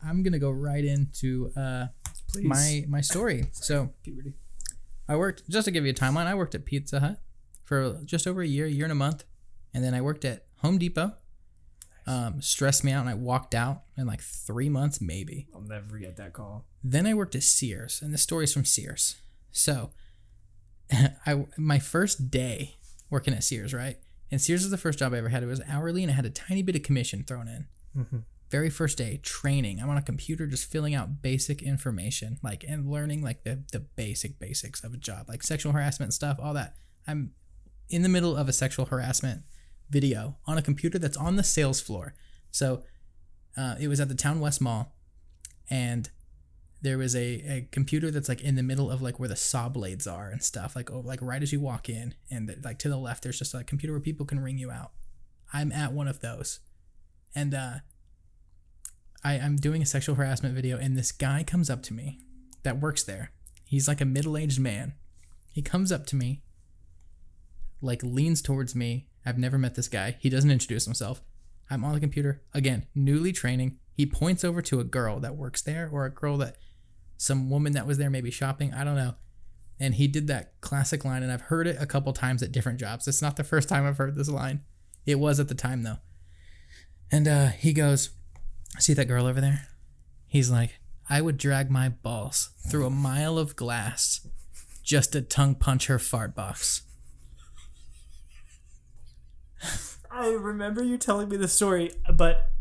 I'm gonna go right into my story. So Puberty. I worked, just to give you a timeline, I worked at Pizza Hut for just over a year and a month, and then I worked at Home Depot. Stressed me out, and I walked out in like 3 months maybe. I'll never forget that call. Then I worked at Sears, and the story's from Sears. So my first day working at Sears, right? And Sears was the first job I ever had. It was hourly, and I had a tiny bit of commission thrown in. Mm-hmm. Very first day, training. I'm on a computer just filling out basic information, like, and learning like the basics of a job, like sexual harassment stuff, all that. I'm in the middle of a sexual harassment video on a computer that's on the sales floor. So it was at the Town West Mall, and there was a computer that's like in the middle of like where the saw blades are and stuff, like right as you walk in, and like to the left there's just a computer where people can ring you out. I'm at one of those, and I'm doing a sexual harassment video, and this guy comes up to me that works there. He's like a middle-aged man. He comes up to me, like leans towards me. I've never met this guy. He doesn't introduce himself. I'm on the computer, again, newly training. He points over to a girl that works there, or a girl that, some woman that was there maybe shopping, I don't know. And he did that classic line, and I've heard it a couple times at different jobs. It's not the first time I've heard this line. It was at the time though. And he goes, "See that girl over there?" He's like, "I would drag my balls through a mile of glass just to tongue punch her fart box." I remember you telling me the story, but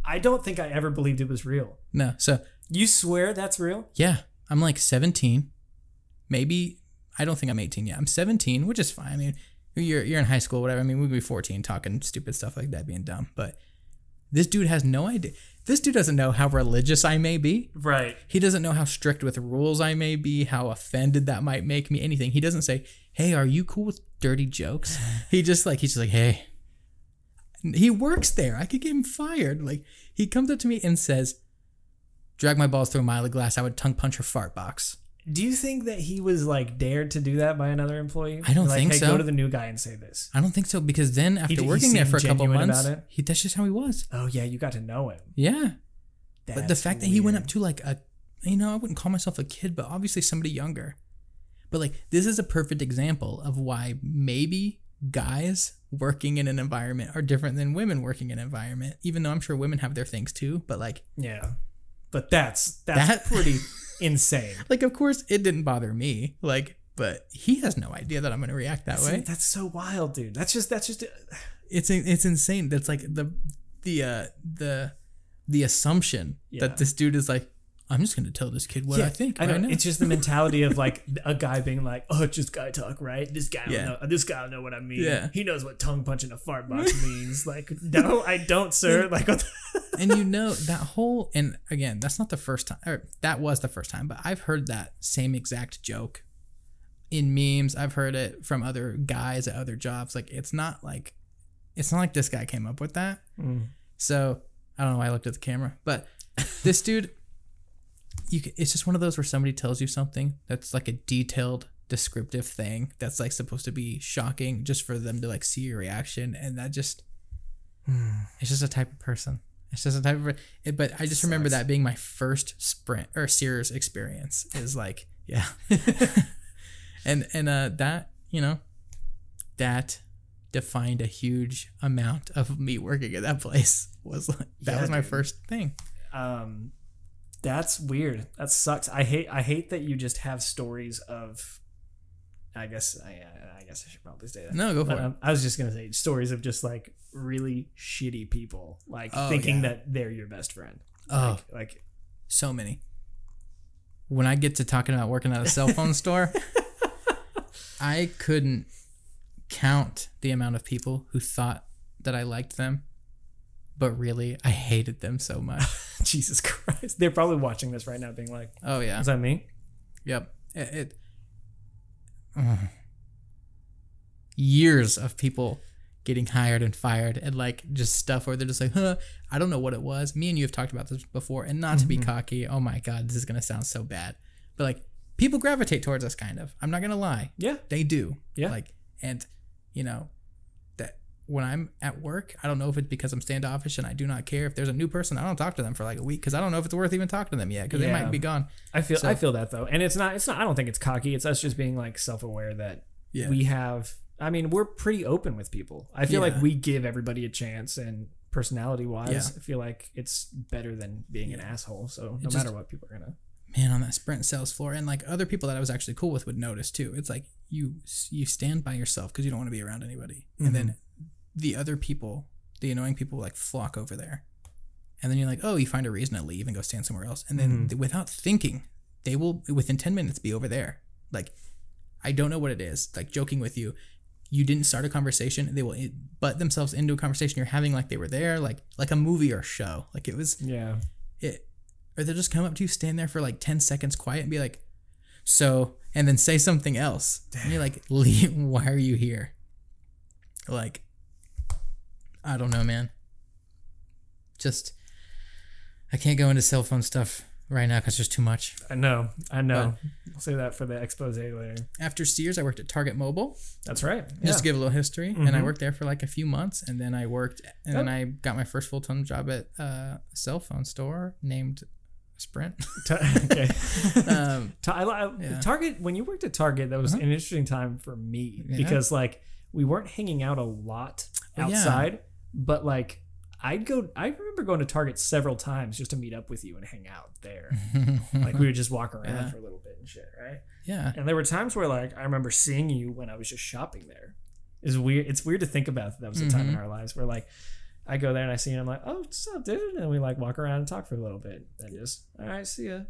I don't think I ever believed it was real. No, so... You swear that's real? Yeah, I'm like 17. Maybe, I don't think I'm 18 yet. I'm 17, which is fine. I mean, you're in high school, whatever. I mean, we'd be 14 talking stupid stuff like that, being dumb. But this dude has no idea. This dude doesn't know how religious I may be. Right. He doesn't know how strict with rules I may be, how offended that might make me, anything. He doesn't say, "Hey, are you cool with dirty jokes?" He's just like, "Hey." He works there. I could get him fired. Like, he comes up to me and says, "Drag my balls through a mile of glass. I would tongue punch her fart box." Do you think that he was like dared to do that by another employee? I don't think hey, so. Go to the new guy and say this. I don't think so, because then after working there for a couple months, that's just how he was. Oh yeah, you got to know him. Yeah. But the fact that he went up to like I wouldn't call myself a kid, but obviously somebody younger. But like, this is a perfect example of why maybe guys working in an environment are different than women working in an environment, even though I'm sure women have their things too. But like, yeah, but that's pretty insane. Like, of course it didn't bother me, like, but he has no idea that I'm going to react that way. That's so wild, dude. That's just it's insane. That's like the assumption that this dude is like, "I'm just going to tell this kid what I think." I know. It's just the mentality of like a guy being like, "Oh, it's just guy talk, right? This guy will know what I mean. Yeah. He knows what tongue punching a fart box means." Like, no, I don't, sir. Like, what and that whole, and again, that's not the first time, or that was the first time, but I've heard that same exact joke in memes. I've heard it from other guys at other jobs. Like, it's not like this guy came up with that. So I don't know why I looked at the camera, but this dude, it's just one of those where somebody tells you something that's like a detailed, descriptive thing that's like supposed to be shocking just for them to like see your reaction, and that just it's just a type of person. It's just a type of but I just remember that being my first Sprint or Sears experience is like, yeah. and that, that defined a huge amount of me working at that place. Was like, that was my first thing. That's weird. That sucks. I hate that you just have stories of. I guess I should probably say that. No, go for it. I was just gonna say stories of just like really shitty people, like thinking that they're your best friend. Like so many. When I get to talking about working at a cell phone store, I couldn't count the amount of people who thought that I liked them, but really I hated them so much. Jesus Christ. They're probably watching this right now being like, "Oh yeah. Is that me?" Yep. Years of people getting hired and fired, and like just stuff where they're just like, I don't know what it was. Me and you have talked about this before, and not to be cocky. Oh my God, this is going to sound so bad. But like, people gravitate towards us kind of. I'm not going to lie. Yeah. They do. Yeah. Like, and that when I'm at work, I don't know if it's because I'm standoffish and I do not care. If there's a new person, I don't talk to them for like a week because I don't know if it's worth even talking to them yet because they might be gone. I feel that though. And it's not, I don't think it's cocky. It's us just being like self-aware that we have, I mean, we're pretty open with people. I feel like we give everybody a chance, and personality wise, I feel like it's better than being an asshole. So no matter what, people are going to. Man, on that Sprint sales floor, and like other people that I was actually cool with would notice too. It's like you stand by yourself because you don't want to be around anybody, and then the other people, the annoying people, like flock over there, and then you're like, oh, you find a reason to leave and go stand somewhere else, and then without thinking, they will within 10 minutes be over there. Like, I don't know what it is. Like joking with you, you didn't start a conversation. They will butt themselves into a conversation you're having, like they were there, like a movie or a show. Like it was Or they'll just come up to you, stand there for like 10 seconds quiet and be like, so, and then say something else. Damn. And you're like, Lee, why are you here? Like, I don't know, man. Just, I can't go into cell phone stuff right now because there's too much. I know. I'll say that for the expose later. After Sears, I worked at Target Mobile. That's right. Just to give a little history. And I worked there for like a few months. And then I then I got my first full-time job at a cell phone store named Sprint. Okay. Target, when you worked at Target, that was an interesting time for me because like we weren't hanging out a lot outside, but like I remember going to Target several times just to meet up with you and hang out there. Like we would just walk around for a little bit and shit, right? Yeah. And there were times where like I remember seeing you when I was just shopping there. It's weird. It's weird to think about that was a time in our lives where like I go there and I see you and I'm like, oh, what's up, dude? And we like walk around and talk for a little bit. And just, all right, see ya.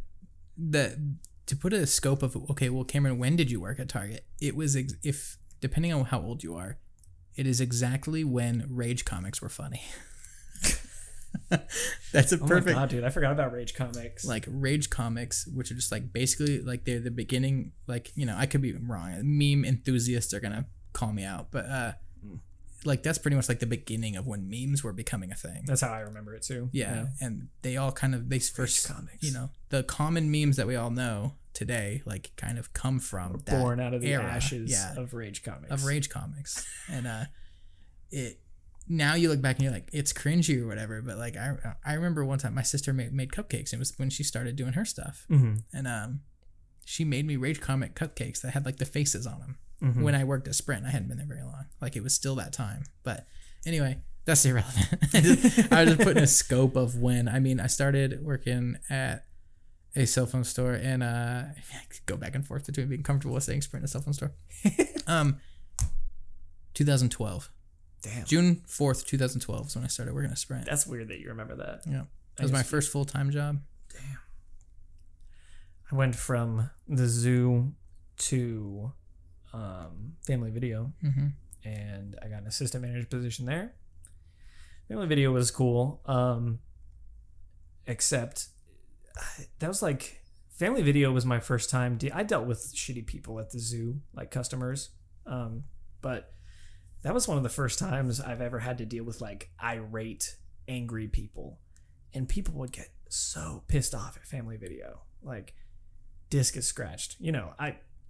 To put a scope of, okay, well, Cameron, when did you work at Target? It was, depending on how old you are, it is exactly when Rage comics were funny. That's a perfect. Oh my God, dude, I forgot about Rage comics. Like Rage comics, which are just like basically like they're the beginning, like, you know, I could be wrong. Meme enthusiasts are going to call me out, but, like that's pretty much like the beginning of when memes were becoming a thing. That's how I remember it too. Yeah. And they all kind of first comics. You know, the common memes that we all know today, like kind of come from that born out of the era. Ashes of Rage comics. And it now you look back and you're like, it's cringy or whatever. But like I remember one time my sister made cupcakes. It was when she started doing her stuff, and she made me Rage comic cupcakes that had like the faces on them. When I worked at Sprint, I hadn't been there very long. Like it was still that time. But anyway, that's irrelevant. I was just putting a scope of when. I mean, I started working at a cell phone store, and I go back and forth between being comfortable with saying Sprint and a cell phone store. 2012. Damn. June 4th, 2012 is when I started working at Sprint. That's weird that you remember that. Yeah. That was my first full-time job. Damn. I went from the zoo to Family Video, and I got an assistant manager position there. Family Video was cool, except that was like Family Video was my first time. I dealt with shitty people at the zoo, like customers, but that was one of the first times I've ever had to deal with like irate, angry people, and people would get so pissed off at Family Video, like disc is scratched. You know,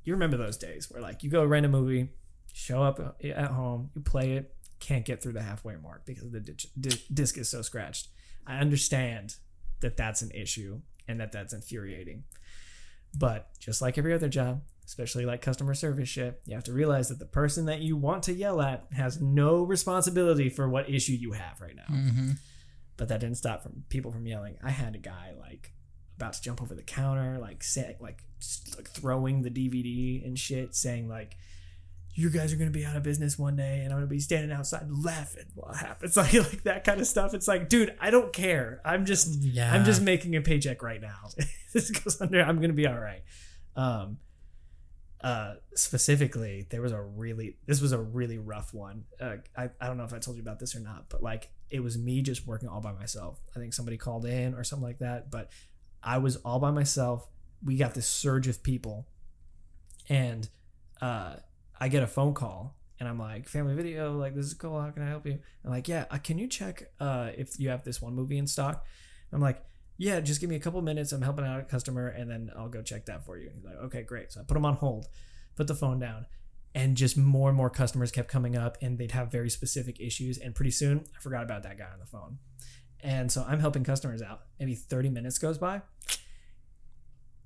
you remember those days where like you go rent a movie, show up at home, you play it, can't get through the halfway mark because the disc is so scratched. I understand that that's an issue and that's infuriating. But just like every other job, especially like customer service shit, you have to realize that the person that you want to yell at has no responsibility for what issue you have right now. But that didn't stop people from yelling. I had a guy like about to jump over the counter, like throwing the DVD and shit, saying like, you guys are going to be out of business one day and I'm going to be standing outside laughing while it happens. Like that kind of stuff. It's like, dude, I don't care. I'm just making a paycheck right now. This goes under, I'm going to be all right. Specifically, this was a really rough one. I don't know if I told you about this or not, but like it was me just working all by myself. I think somebody called in or something like that, but I was all by myself. We got this surge of people, and I get a phone call, and I'm like, Family Video, like, this is cool. How can I help you? I'm like, yeah, can you check if you have this one movie in stock? I'm like, yeah, just give me a couple minutes. I'm helping out a customer, and then I'll go check that for you. He's like, okay, great. So I put him on hold, put the phone down, And just more and more customers kept coming up, and they'd have very specific issues. And pretty soon, I forgot about that guy on the phone. And so I'm helping customers out. Maybe 30 minutes goes by.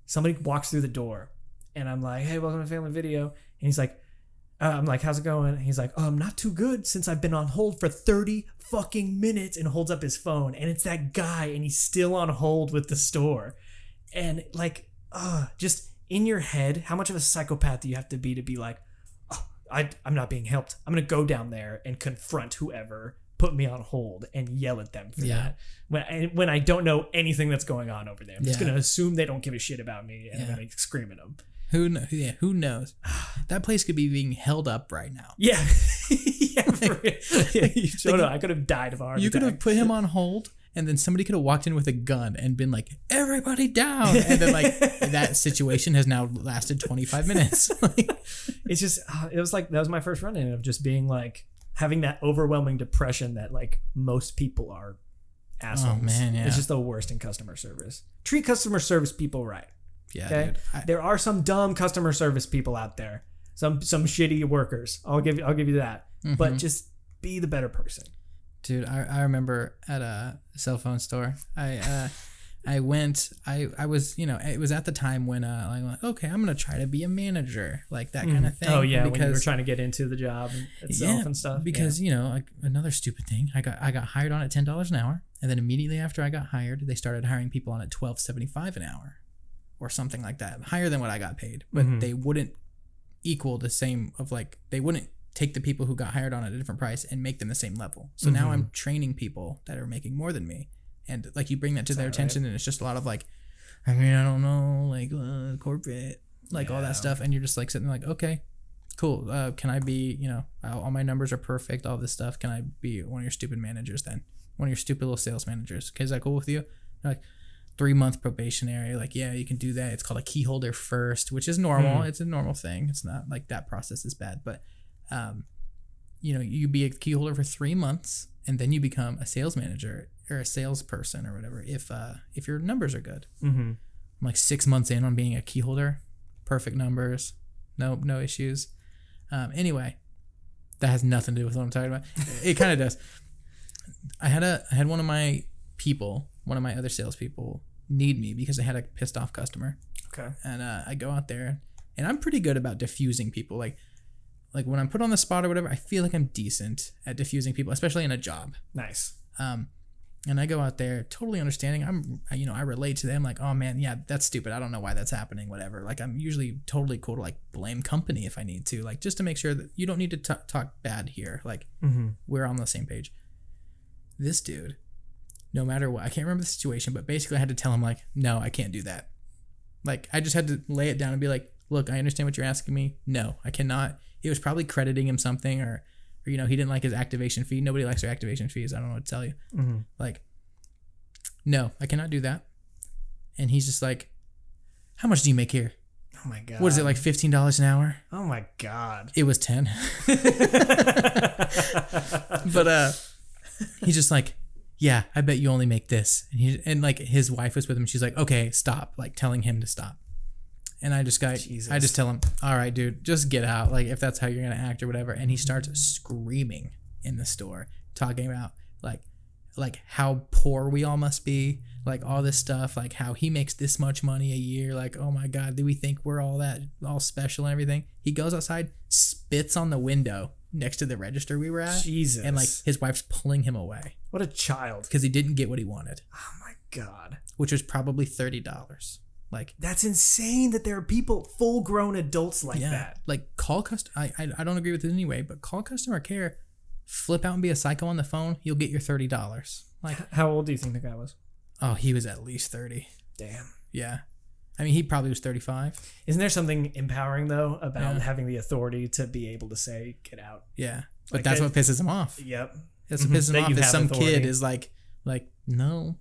Somebody walks through the door, and I'm like, hey, welcome to Family Video. And he's like, I'm like, how's it going? And he's like, not too good since I've been on hold for 30 fucking minutes, and holds up his phone. And it's that guy, and he's still on hold with the store. And like, just in your head, how much of a psychopath do you have to be like, I'm not being helped. I'm going to go down there and confront whoever put me on hold and yell at them for that. When I don't know anything that's going on over there. I'm just going to assume they don't give a shit about me, and I'm going to scream at them. Who knows? That place could be being held up right now. Yeah. For real. I could have died of a heart attack. You could have put him on hold, and then somebody could have walked in with a gun and been like, everybody down. And then like that situation has now lasted 25 minutes. It's just, it was like, that was my first run-in of just being like, having that overwhelming depression that like most people are assholes. Oh man, yeah. It's just the worst in customer service. Treat customer service people right. Yeah, okay? Dude. There are some dumb customer service people out there. Some shitty workers. I'll give you that. Mm-hmm. But just be the better person. Dude, I remember at a cell phone store, I was, it was at the time when I went, okay, I'm going to try to be a manager, like that kind of thing. Oh yeah. Because when you were trying to get into the job itself and stuff. Because, like another stupid thing, I got hired on at $10 an hour. And then immediately after I got hired, they started hiring people on at $12.75 an hour or something like that, higher than what I got paid. But they wouldn't equal the same of like, they wouldn't take the people who got hired on at a different price and make them the same level. So now I'm training people that are making more than me. And like you bring that to their attention, and it's just a lot of like, I don't know, like corporate, like all that stuff. And you're just like sitting there like, okay, cool. Can I be, all my numbers are perfect, all this stuff. Can I be one of your stupid managers then? One of your stupid little sales managers. Okay, is that cool with you? Like 3-month probationary. Like, yeah, you can do that. It's called a key holder first, which is normal. It's a normal thing. It's not like that process is bad, but you be a key holder for 3 months, and then you become a sales manager or a salesperson or whatever if your numbers are good. I'm like 6 months in on being a key holder, perfect numbers, no issues. Anyway, that has nothing to do with what I'm talking about. It kind of does. I had one of my other salespeople need me because I had a pissed off customer. Okay. And I go out there, and I'm pretty good about diffusing people. Like when I'm put on the spot or whatever, I feel like I'm decent at diffusing people, especially in a job. Nice. And I go out there totally understanding. I relate to them like, oh man, yeah, that's stupid. I don't know why that's happening, whatever. Like I'm usually totally cool to like blame company if I need to, like just to make sure that you don't need to talk bad here. Like we're on the same page. This dude, no matter what, I can't remember the situation, but basically I had to tell him like, no, I can't do that. Like I just had to lay it down and be like, look, I understand what you're asking me. No, I cannot. It was probably crediting him something or he didn't like his activation fee. Nobody likes their activation fees. I don't know what to tell you. Like, no, I cannot do that. And he's just like, how much do you make here? Oh my God. What is it, like $15 an hour? Oh my God. It was 10. But he's just like, yeah, I bet you only make this. And like his wife was with him. She's like, okay, stop. Like telling him to stop. And I just tell him, all right, dude, just get out. Like if that's how you're going to act or whatever. And he starts screaming in the store, talking about like how poor we all must be. Like all this stuff, like how he makes this much money a year. Like, oh my God, do we think we're all special and everything? He goes outside, spits on the window next to the register we were at. Jesus. And like his wife's pulling him away. What a child. Because he didn't get what he wanted. Oh my God. Which was probably $30. Like that's insane that there are people, full grown adults like that. Like call I don't agree with it anyway, but call customer care, flip out and be a psycho on the phone. You'll get your $30. Like how old do you think the guy was? Oh, he was at least 30. Damn. Yeah. I mean, he probably was 35. Isn't there something empowering though about having the authority to be able to say, get out? Yeah. But like that's what pisses him off. Yep. That's what pisses him off is some authority. Kid is like, no.